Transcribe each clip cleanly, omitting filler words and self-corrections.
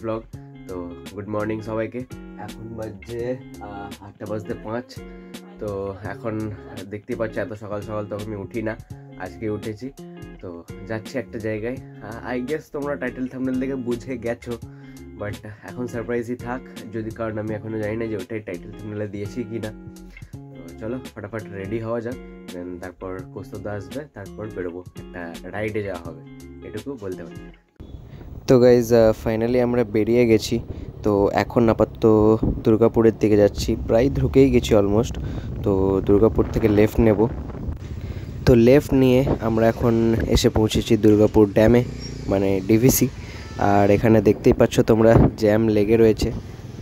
Blog. তো good morning সবাইকে। এখন বাজে 8:05। তো এখন দেখতেই পাচ্ছি এত সকাল সকাল তো আমি উঠি না, আজকে উঠেছি। তো যাচ্ছি একটা জায়গায়। আই গেস তোমরা টাইটেল থাম্বনেল দেখে বুঝে গেছো, বাট এখন সারপ্রাইজই থাক, যদি কারণ আমি এখনও জানি না যে ওটাই টাইটেল থাম্বনেলে দিয়েছি কি না। তো চলো ফটাফট রেডি হওয়া যাক, দেন তারপর কৌস্তবদা আসবে, তারপর বেরোবো, একটা রাইডে যাওয়া হবে, এটুকু বলতে পারি। তো গাইজ ফাইনালি আমরা বেরিয়ে গেছি। তো এখন আপাতত দুর্গাপুরের দিকে যাচ্ছি, প্রায় ঢুকেই গেছি অলমোস্ট। তো দুর্গাপুর থেকে লেফট নেব। তো লেফট নিয়ে আমরা এখন এসে পৌঁছেছি দুর্গাপুর ড্যামে, মানে ডিভিসি। আর এখানে দেখতেই পাচ্ছ তোমরা জ্যাম লেগে রয়েছে।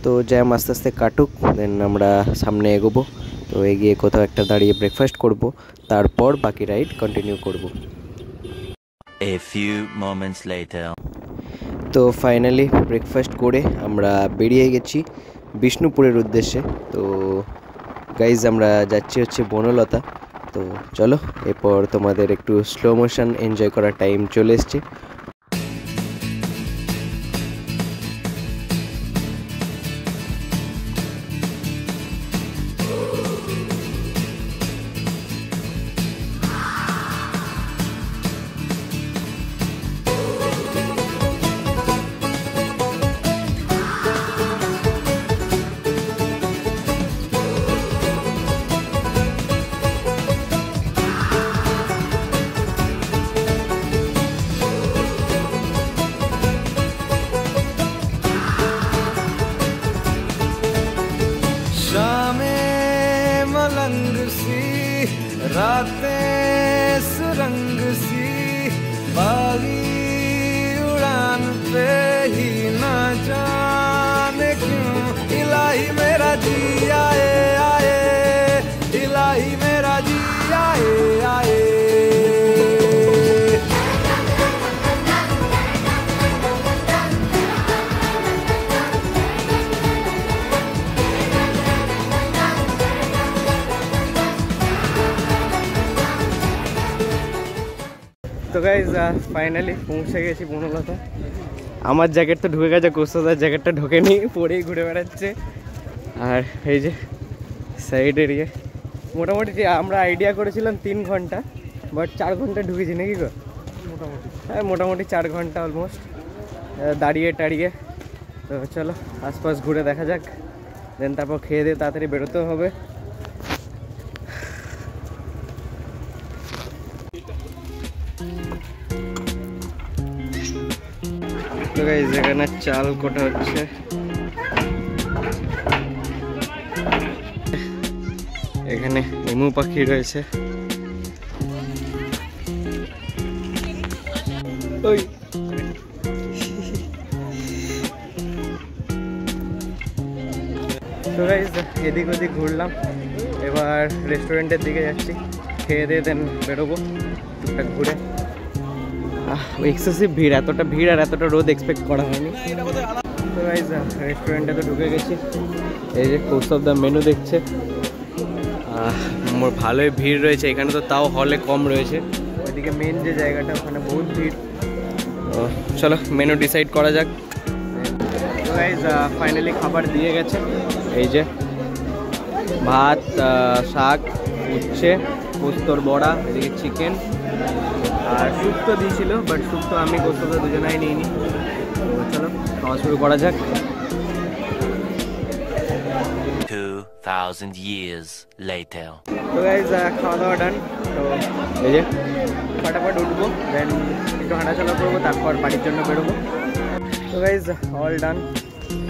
তো জ্যাম আস্তে আস্তে কাটুক, দেন আমরা সামনে এগোবো। তো এগিয়ে কোথাও একটা দাঁড়িয়ে ব্রেকফাস্ট করব, তারপর বাকি রাইড কন্টিনিউ করব। A few moments later. তো ফাইনালি ব্রেকফাস্ট করে আমরা বেরিয়ে গেছি বিষ্ণুপুরের উদ্দেশ্যে। তো গাইজ আমরা যাচ্ছি হচ্ছে বনলতা। তো চলো এরপর তোমাদের একটু স্লো মোশন এনজয় করার টাইম চলে এসছে। मलंग सी रातें सुरंग सी, बागी उड़ान पे ही ना जाने क्यों इलाही मेरा जी आए आए, इलाही मेरा जी आए आए। তো গাইজ ফাইনালি পৌঁছে গেছি বনলতা। আমার জ্যাকেট তো ঢুকে গেছে, কৌস্তবদার জ্যাকেটটা ঢোকেনি, পরেই ঘুরে বেড়াচ্ছে। আর এই যে সাইড এরিয়া মোটামুটি যে আমরা আইডিয়া করেছিলাম 3 ঘন্টা, বাট 4 ঘন্টা ঢুকেছি নাকি গো? মোটামুটি হ্যাঁ, মোটামুটি 4 ঘন্টা অলমোস্ট দাঁড়িয়ে টাড়িয়ে। তো চলো আশপাশ ঘুরে দেখা যাক, দেন তারপর খেয়ে দিয়ে তাড়াতাড়ি বেরোতেও হবে। তো গাইস এখানে চাল কোটা হচ্ছে। এখানে এমু পাখি রয়েছে। ওই তো গাইস এদিক ওদিক ঘুরলাম, এবার রেস্টুরেন্টের দিকে যাচ্ছি, খেয়ে দিয়ে দেন বেরোবো টুকটাক ঘুরে। এক্সেসিভ ভিড়, এতটা ভিড় আর এতটা রোদ এক্সপেক্ট করা হয়নি। তো গাইস রেস্টুরেন্টে তো ঢুকে গেছি, এই যে কৌস্তবদা মেনু দেখছে। ভালোই ভিড় রয়েছে এখানে, তো তাও হলে কম রয়েছে, ওইদিকে মেন যে জায়গাটা ওখানে বহুত ভিড়। তো চলো মেনু ডিসাইড করা যাক। তো গাইস ফাইনালি খাবার দিয়ে গেছে, এই যে ভাত, শাক, উচ্ছে, পোস্তর বড়া, এদিকে চিকেন, আর স্যুপ তো দিয়েছিল, বাট স্যুপ তো আমি কৌস্তবদা দুজনাই নিইনি। তো চলো খাওয়া শুরু করা যাক। 2000 years later. তো গাইজ খাওয়া দাওয়া ডান। তো এই যে ফটাফট উঠবো, দেন একটু হাঁটাচলা করবো, তারপর বাড়ির জন্য বেরোবো। তো গাইজ অল ডান,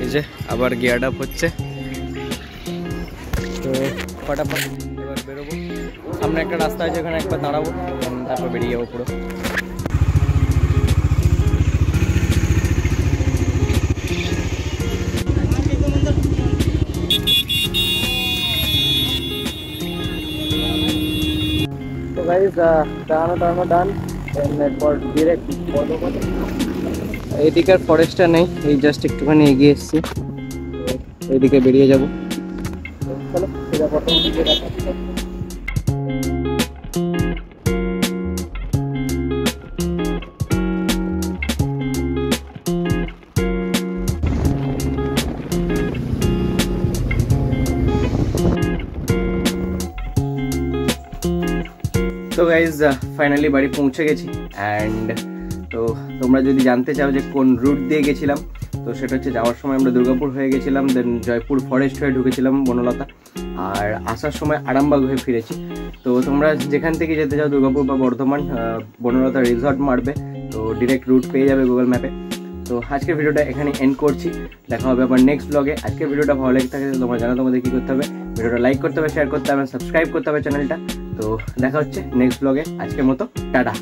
এই যে আবার গিয়ার আপ হচ্ছে। তো ফটাফট এবার বেরোবো, সামনে একটা রাস্তা আছে, ওখানে একবার দাঁড়াবো, তারপর বেরিয়ে যাবো পুরো। তো গাইজ দাঁড়ানো ডান, এরপর ডিরেক্ট এইদিকের ফরেস্টটা নেই, এই জাস্ট একটুখানি এগিয়ে এসছি, এইদিকে বেরিয়ে যাবো। চলো সেটা প্রথম দিকে দেখা। তো গাইজ ফাইনালি বাড়ি পৌঁছে গেছি। অ্যান্ড তো তোমরা যদি জানতে চাও যে কোন রুট দিয়ে গেছিলাম, তো সেটা হচ্ছে যাওয়ার সময় আমরা দুর্গাপুর হয়ে গেছিলাম, দেন জয়পুর ফরেস্ট হয়ে ঢুকেছিলাম বনলতা, আর আসার সময় আরামবাগ হয়ে ফিরেছি। তো তোমরা যেখান থেকে যেতে চাও দুর্গাপুর বা বর্ধমান, বনলতা রিসর্ট মারবে, তো ডিরেক্ট রুট পেয়ে যাবে গুগল ম্যাপে। তো আজকের ভিডিওটা এখানে এন্ড করছি, দেখা হবে আবার নেক্সট ব্লগে। আজকের ভিডিওটা ভালো লেগে থাকে তোমরা জানো তোমাদের কী করতে হবে, ভিডিওটা লাইক করতে হবে, শেয়ার করতে হবে, সাবস্ক্রাইব করতে হবে চ্যানেলটা। তো দেখা হচ্ছে নেক্সট ব্লগে, আজকের মতো টাটা।